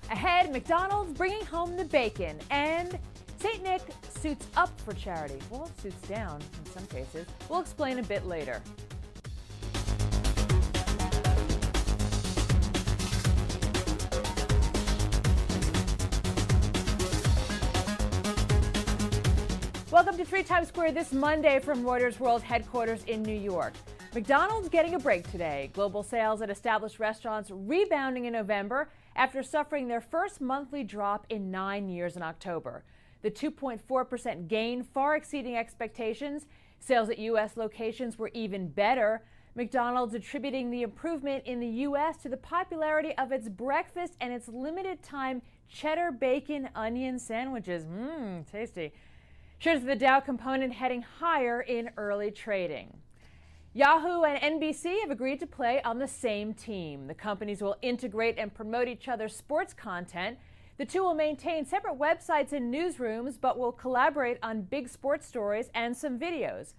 Ahead, McDonald's bringing home the bacon, and St. Nick suits up for charity. Well, suits down in some cases. We'll explain a bit later. Welcome to 3 Times Square this Monday from Reuters World Headquarters in New York. McDonald's getting a break today. Global sales at established restaurants rebounding in November after suffering their first monthly drop in 9 years in October. The 2.4% gain far exceeding expectations. Sales at U.S. locations were even better. McDonald's attributing the improvement in the U.S. to the popularity of its breakfast and its limited time cheddar bacon onion sandwiches. Tasty. Shares of the Dow component heading higher in early trading. Yahoo and NBC have agreed to play on the same team. The companies will integrate and promote each other's sports content. The two will maintain separate websites and newsrooms, but will collaborate on big sports stories and some videos.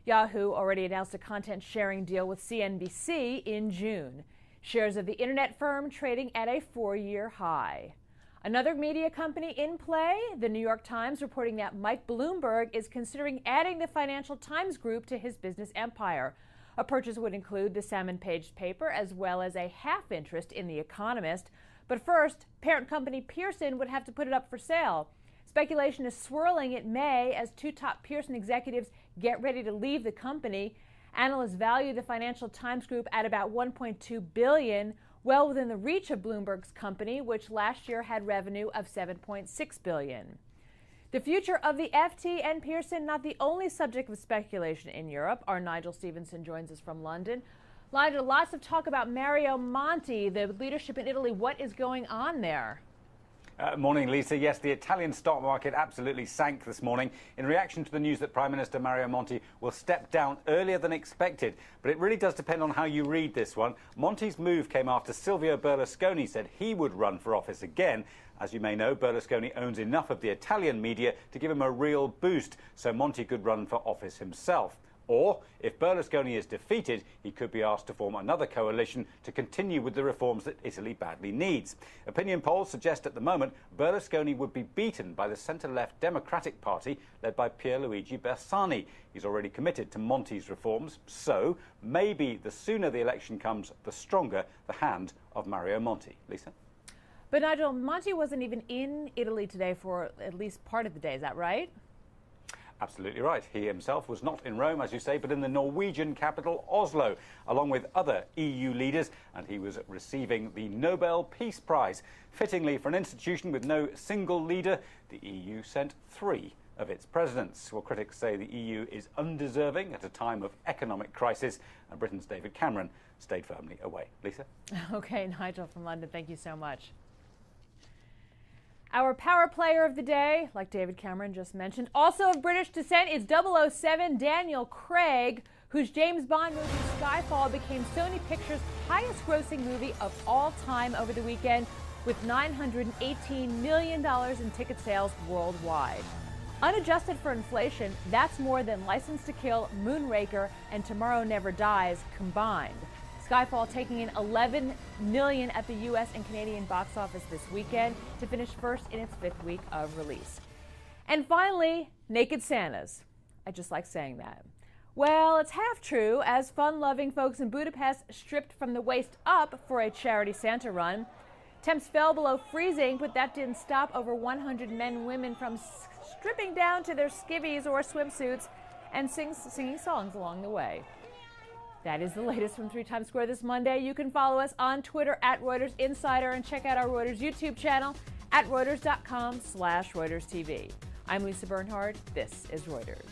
Yahoo already announced a content sharing deal with CNBC in June. Shares of the internet firm trading at a 4-year high. Another media company in play, the New York Times, reporting that Mike Bloomberg is considering adding the Financial Times Group to his business empire. A purchase would include the salmon-paged paper as well as a half interest in The Economist. But first, parent company Pearson would have to put it up for sale. Speculation is swirling it may as 2 top Pearson executives get ready to leave the company. Analysts value the Financial Times Group at about $1.2 billion, well within the reach of Bloomberg's company, which last year had revenue of $7.6 billion. The future of the FT and Pearson, not the only subject of speculation in Europe. Our Nigel Stevenson joins us from London. Nigel, lots of talk about Mario Monti, the leadership in Italy. What is going on there? Morning, Lisa. Yes, the Italian stock market absolutely sank this morning in reaction to the news that Prime Minister Mario Monti will step down earlier than expected. But it really does depend on how you read this one. Monti's move came after Silvio Berlusconi said he would run for office again. As you may know, Berlusconi owns enough of the Italian media to give him a real boost, so Monti could run for office himself. Or, if Berlusconi is defeated, he could be asked to form another coalition to continue with the reforms that Italy badly needs. Opinion polls suggest at the moment Berlusconi would be beaten by the centre-left Democratic Party led by Pierluigi Bersani. He's already committed to Monti's reforms, so maybe the sooner the election comes, the stronger the hand of Mario Monti. Lisa? But Nigel, Monti wasn't even in Italy today for at least part of the day, is that right? Absolutely right. He himself was not in Rome, as you say, but in the Norwegian capital, Oslo, along with other EU leaders, and he was receiving the Nobel Peace Prize. Fittingly, for an institution with no single leader, the EU sent 3 of its presidents. Well, critics say the EU is undeserving at a time of economic crisis, and Britain's David Cameron stayed firmly away. Lisa? Okay, Nigel from London, thank you so much. Our power player of the day, like David Cameron just mentioned, also of British descent, is 007 Daniel Craig, whose James Bond movie Skyfall became Sony Pictures' highest-grossing movie of all time over the weekend, with $918 million in ticket sales worldwide. Unadjusted for inflation, that's more than License to Kill, Moonraker, and Tomorrow Never Dies combined. Skyfall taking in $11 million at the U.S. and Canadian box office this weekend to finish first in its 5th week of release. And finally, Naked Santas. I just like saying that. Well, it's half true, as fun-loving folks in Budapest stripped from the waist up for a charity Santa run. Temps fell below freezing, but that didn't stop over 100 men and women from stripping down to their skivvies or swimsuits and singing songs along the way. That is the latest from 3 Times Square this Monday. You can follow us on Twitter at Reuters Insider and check out our Reuters YouTube channel at Reuters.com/ReutersTV. I'm Lisa Bernhard. This is Reuters.